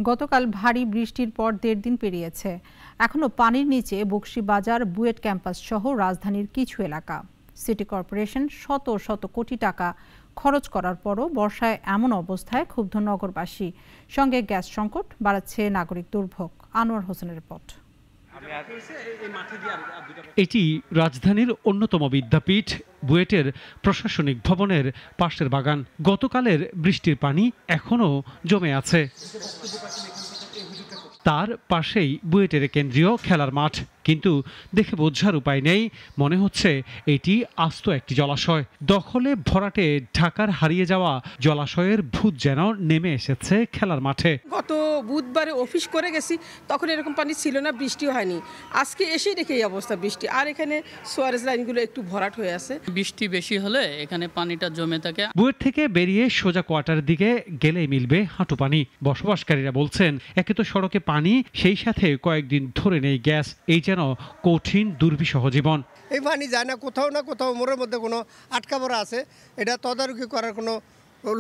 গতকাল ভারী বৃষ্টির পর ১.৫ দিন পেরিয়েছে। এখনও পানির নিচে বকশীবাজার বুয়েট ক্যাম্পাস সহ রাজধানীর কিছু এলাকা। সিটি কর্পোরেশন শত শত কোটি টাকা খরচ করার পরও বর্ষায় এমন অবস্থায় ক্ষুব্ধ নগরবাসী। সঙ্গে গ্যাস সংকট বাড়াচ্ছে নাগরিক দুর্ভোগ। আনোয়ার হোসেনের রিপোর্ট। এটি রাজধানীর অন্যতম বিদ্যাপীঠ বুয়েটের প্রশাসনিক ভবনের পাশের বাগান। গতকালের বৃষ্টির পানি এখনও জমে আছে। তার পাশেই বুয়েটের কেন্দ্রীয় খেলার মাঠ, কিন্তু দেখে বোঝার উপায় নেই, মনে হচ্ছে এটি আস্ত একটি জলাশয়। দখলে ভরাটে ঢাকার হারিয়ে যাওয়া জলাশয়ের ভূত যেন নেমে এসেছে খেলার মাঠে। গত বুধবারে অফিস করে গেছি, তখন এরকম পানি ছিল না, বৃষ্টিও হয়নি। আজকে এসেই দেখে এই অবস্থা বৃষ্টি, আর এখানে সোয়ারেজ লাইনগুলো একটু ভরাট হয়ে আছে। বৃষ্টি বেশি হলে এখানে পানিটা জমে থাকে। বুয়েট থেকে বেরিয়ে সোজা কোয়ার্টারের দিকে গেলেই মিলবে হাঁটু পানি। বসবাসকারীরা বলছেন, একে তো সড়কে পানি, সেই সাথে কয়েকদিন ধরে নেই গ্যাস। এই যেন কঠিন দুর্বিষহ জীবন। এই পানি যায় না কোথাও মোড়ের মধ্যে কোনো আটকা পড়া আছে, এটা তদারকি করার কোনো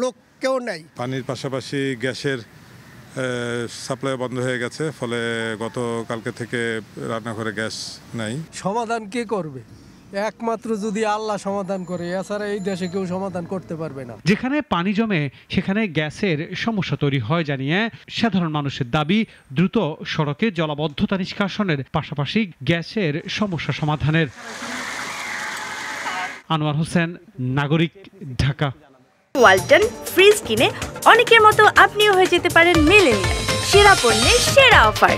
লোক কেউ নাই। পানির পাশাপাশি গ্যাসের সাপ্লাই বন্ধ হয়ে গেছে, ফলে গতকালকে থেকে রান্নাঘরে গ্যাস নাই। সমাধান কে করবে? একমাত্র যদি আল্লাহ সমাধান করে, এছাড়া এই দেশে কেউ সমাধান করতে পারবে না। যেখানে পানি জমে সেখানে গ্যাসের সমস্যা তৈরি হয় জানিয়ে সাধারণ মানুষের দাবি, দ্রুত সড়কে জলাবদ্ধতা নিষ্কাশনের পাশাপাশি গ্যাসের সমস্যা সমাধানের। আনোয়ার হোসেন, নাগরিক, ঢাকা। ওয়ালটন ফ্রিজ কিনে অনেকের মতো আপনিও হয়ে যেতে পারেন মিলেনিয়াল। সেরা পণ্যের সেরা অফার।